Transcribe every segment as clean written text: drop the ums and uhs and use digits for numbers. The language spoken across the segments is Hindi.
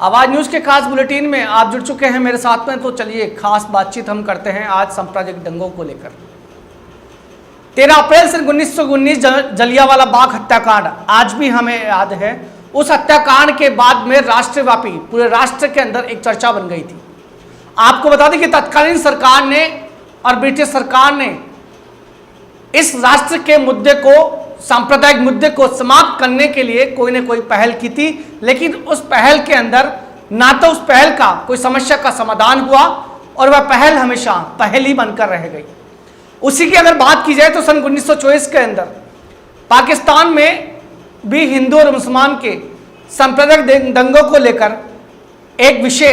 आवाज न्यूज के खास बुलेटिन में आप जुड़ चुके हैं मेरे साथ में। तो चलिए खास बातचीत हम करते हैं आज सांप्रदायिक दंगों को लेकर। 13 अप्रैल से 1919 जलियांवाला बाग हत्याकांड आज भी हमें याद है। उस हत्याकांड के बाद में राष्ट्रव्यापी पूरे राष्ट्र के अंदर एक चर्चा बन गई थी। आपको बता दें कि तत्कालीन सरकार ने और ब्रिटिश सरकार ने इस राष्ट्र के मुद्दे को, सांप्रदायिक मुद्दे को समाप्त करने के लिए कोई ना कोई पहल की थी, लेकिन उस पहल के अंदर ना तो उस पहल का कोई समस्या का समाधान हुआ और वह पहल हमेशा पहल ही बनकर रह गई। उसी की अगर बात की जाए तो सन 1924 के अंदर पाकिस्तान में भी हिंदू और मुसलमान के सांप्रदायिक दंगों को लेकर एक विषय,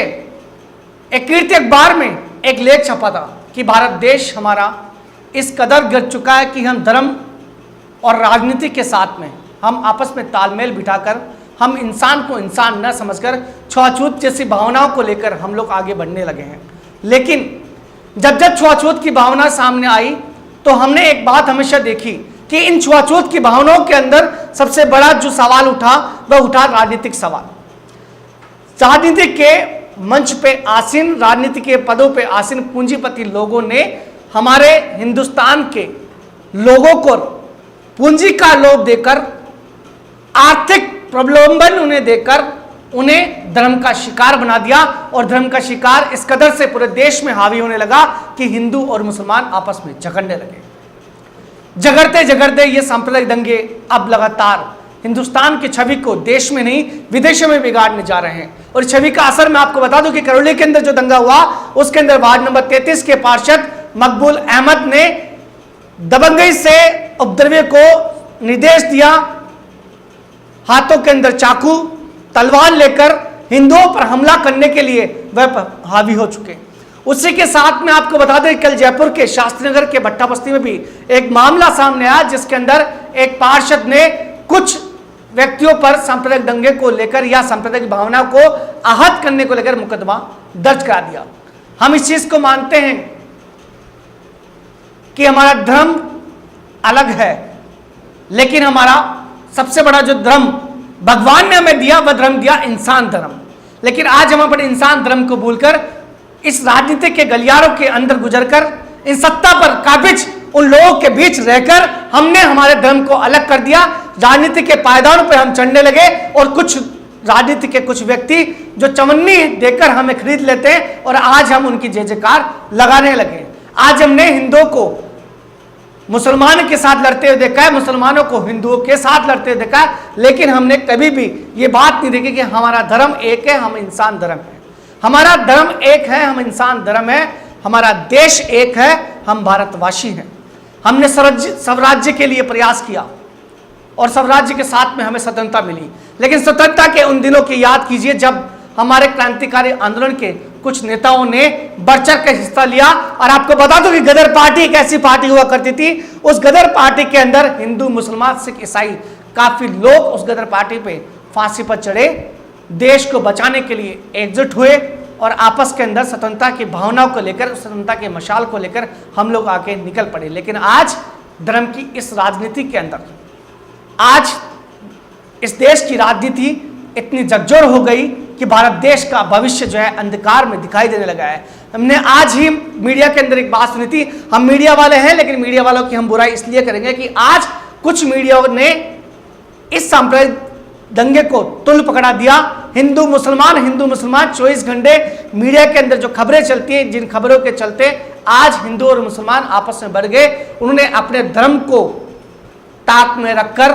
एक कीर्ति अखबार में एक लेख छपा था कि भारत देश हमारा इस कदर गिर चुका है कि हम धर्म और राजनीति के साथ में हम आपस में तालमेल बिठाकर हम इंसान को इंसान न समझकर छुआछूत जैसी भावनाओं को लेकर हम लोग आगे बढ़ने लगे हैं। लेकिन जब जब छुआछूत की भावना सामने आई तो हमने एक बात हमेशा देखी कि इन छुआछूत की भावनाओं के अंदर सबसे बड़ा जो सवाल उठा वह उठा राजनीतिक सवाल। राजनीति के मंच पे आसीन, राजनीति के पदों पे आसीन पूंजीपति लोगों ने हमारे हिंदुस्तान के लोगों को पूंजी का लोभ देकर, आर्थिक प्रलोभन उन्हें देकर उन्हें धर्म का शिकार बना दिया और धर्म का शिकार इस कदर से पूरे देश में हावी होने लगा कि हिंदू और मुसलमान आपस में झगड़ने लगे। झगड़ते झगड़ते ये सांप्रदायिक दंगे अब लगातार हिंदुस्तान की छवि को देश में नहीं विदेशों में बिगाड़ने जा रहे हैं। और छवि का असर मैं आपको बता दूं कि करौली के अंदर जो दंगा हुआ उसके अंदर वार्ड नंबर 33 के पार्षद मकबूल अहमद ने दबंगई से उपद्रवी को निर्देश दिया, हाथों के अंदर चाकू तलवार लेकर हिंदुओं पर हमला करने के लिए वह हावी हो चुके। उसी के साथ में आपको बता दें कल जयपुर के शास्त्री नगर के भट्टा बस्ती में भी एक मामला सामने आया जिसके अंदर एक पार्षद ने कुछ व्यक्तियों पर सांप्रदायिक दंगे को लेकर या सांप्रदायिक भावना को आहत करने को लेकर मुकदमा दर्ज करा दिया। हम इस चीज को मानते हैं कि हमारा धर्म अलग है, लेकिन हमारा सबसे बड़ा जो धर्म भगवान ने हमें दिया वह धर्म दिया इंसान धर्म। लेकिन आज हम अपने इंसान धर्म को भूलकर इस राजनीति के गलियारों के अंदर गुजरकर इन सत्ता पर काबिज उन लोगों के बीच रहकर हमने हमारे धर्म को अलग कर दिया। राजनीति के पायदानों पर हम चढ़ने लगे और कुछ राजनीति के कुछ व्यक्ति जो चवन्नी देकर हमें खरीद लेते हैं और आज हम उनकी जय जयकार लगाने लगे। आज हमने हिंदुओं को मुसलमान के साथ लड़ते हुए देखा है, मुसलमानों को हिंदुओं के साथ लड़ते हुए देखा है, लेकिन हमने कभी भी ये बात नहीं देखी कि हमारा धर्म एक है, हम इंसान धर्म है। हमारा धर्म एक है, हम इंसान धर्म है। हमारा देश एक है, हम भारतवासी हैं। हमने स्वराज्य के लिए प्रयास किया और स्वराज्य के साथ में हमें स्वतंत्रता मिली, लेकिन स्वतंत्रता के उन दिनों की याद कीजिए जब हमारे क्रांतिकारी आंदोलन के कुछ नेताओं ने बढ़ चढ़ कर हिस्सा लिया। और आपको बता दूं कि गदर पार्टी एक ऐसी पार्टी हुआ करती थी, उस गदर पार्टी के अंदर हिंदू, मुसलमान, सिख, ईसाई काफी लोग उस गदर पार्टी पे फांसी पर चढ़े, देश को बचाने के लिए एकजुट हुए और आपस के अंदर स्वतंत्रता की भावनाओं को लेकर, स्वतंत्रता के मशाल को लेकर हम लोग आके निकल पड़े। लेकिन आज धर्म की इस राजनीति के अंदर, आज इस देश की राजनीति इतनी जगजोर हो गई कि भारत देश का भविष्य जो है अंधकार में दिखाई देने लगा है। हमने आज ही मीडिया के अंदर एक बात सुनी थी, हम मीडिया वाले हैं लेकिन मीडिया वालों की हम बुराई इसलिए करेंगे कि आज कुछ मीडिया ने इस सांप्रदायिक दंगे को तुल पकड़ा दिया। हिंदू मुसलमान 24 घंटे मीडिया के अंदर जो खबरें चलती हैं, जिन खबरों के चलते आज हिंदू और मुसलमान आपस में बढ़ गए, उन्होंने अपने धर्म को ताक में रखकर,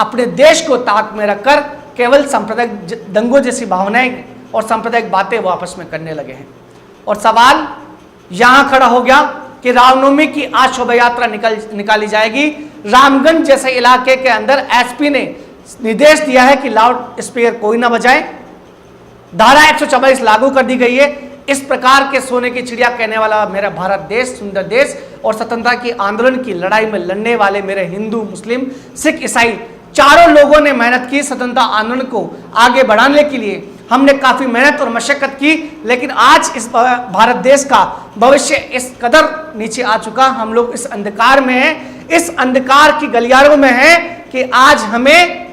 अपने देश को ताक में रखकर केवल सांप्रदायिक दंगों जैसी भावनाएं और सांप्रदायिक बातें वो आपस में करने लगे हैं। और सवाल यहां खड़ा हो गया कि रामनवमी की आज शोभा यात्रा निकाली जाएगी। रामगंज जैसे इलाके के अंदर एसपी ने निर्देश दिया है कि लाउड स्पीकर कोई ना बजाए। धारा 144 लागू कर दी गई है। इस प्रकार के सोने की चिड़िया कहने वाला मेरा भारत देश सुंदर देश और स्वतंत्रता की आंदोलन की लड़ाई में लड़ने वाले मेरे हिंदू, मुस्लिम, सिख, ईसाई चारों लोगों ने मेहनत की स्वतंत्रता आंदोलन को आगे बढ़ाने के लिए। हमने काफी मेहनत और मशक्कत की, लेकिन आज इस भारत देश का भविष्य इस कदर नीचे आ चुका, हम लोग इस अंधकार में हैं, इस अंधकार की गलियारों में हैं कि आज हमें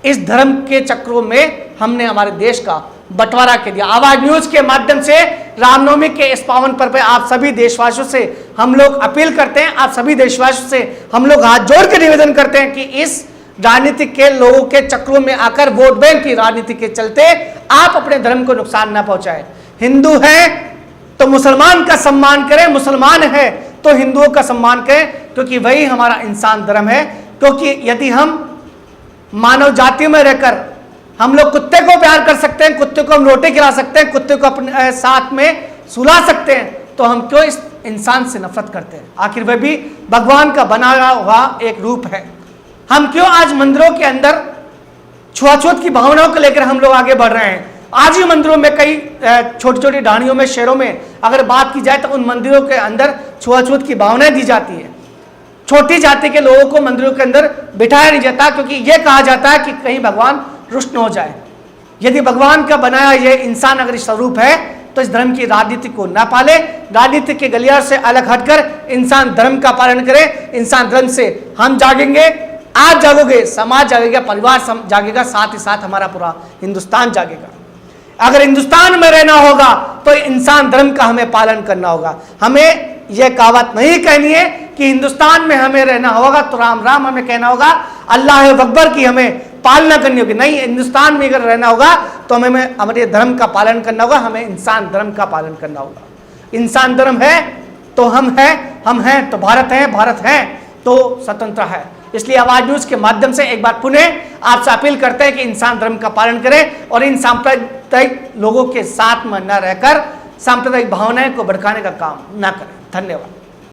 इस धर्म के चक्रों में हमने हमारे देश का बंटवारा कर दिया। आवाज न्यूज के माध्यम से रामनवमी के इस पावन पर्व पे आप सभी देशवासियों से हम लोग अपील करते हैं, आप सभी देशवासियों से हम लोग हाथ जोड़ के निवेदन करते हैं कि इस राजनीतिक के लोगों के चक्रों में आकर वोट बैंक की राजनीति के चलते आप अपने धर्म को नुकसान ना पहुंचाएं। हिंदू है तो मुसलमान का सम्मान करें, मुसलमान है तो हिंदुओं का सम्मान करें, क्योंकि वही हमारा इंसान धर्म है। क्योंकि यदि हम मानव जाति में रहकर हम लोग कुत्ते को प्यार कर सकते हैं, कुत्ते को हम रोटी खिला सकते हैं, कुत्ते को अपने साथ में सुला सकते हैं, तो हम क्यों इस इंसान से नफरत करते हैं? आखिर वह भी भगवान का बनाया हुआ एक रूप है। हम क्यों आज मंदिरों के अंदर छुआछूत की भावनाओं को लेकर हम लोग आगे बढ़ रहे हैं? आज ही मंदिरों में कई छोटी छोटी ढाणियों में, शहरों में अगर बात की जाए तो उन मंदिरों के अंदर छुआछूत की भावनाएं दी जाती है। छोटी जाति के लोगों को मंदिरों के अंदर बिठाया नहीं जाता, क्योंकि यह कहा जाता है कि कहीं भगवान रुष्ट न हो जाए। यदि भगवान का बनाया यह इंसान अगर स्वरूप है तो इस धर्म की राजनीति को ना पाले, राजनीति के गलियार से अलग हटकर इंसान धर्म का पालन करे। इंसान धर्म से हम जागेंगे, आप जागोगे, समाज जागेगा, परिवार जागेगा, साथ ही साथ हमारा पूरा हिंदुस्तान जागेगा। अगर हिंदुस्तान में रहना होगा तो इंसान धर्म का हमें पालन करना होगा। हमें यह कहावत नहीं कहनी है कि हिंदुस्तान में हमें रहना होगा तो राम राम हमें कहना होगा, अल्लाह अकबर की हमें पालना करनी होगी। नहीं, हिंदुस्तान में अगर रहना होगा तो हमें हमारे धर्म का पालन करना होगा, हमें इंसान धर्म का पालन करना होगा। इंसान धर्म है तो हम हैं तो भारत है, भारत है तो स्वतंत्र है। इसलिए आवाज न्यूज के माध्यम से एक बार पुनः आपसे अपील करते हैं कि इंसान धर्म का पालन करें और इन सांप्रदायिक लोगों के साथ में न रहकर सांप्रदायिक भावनाएं को भड़काने का काम न करें। धन्यवाद।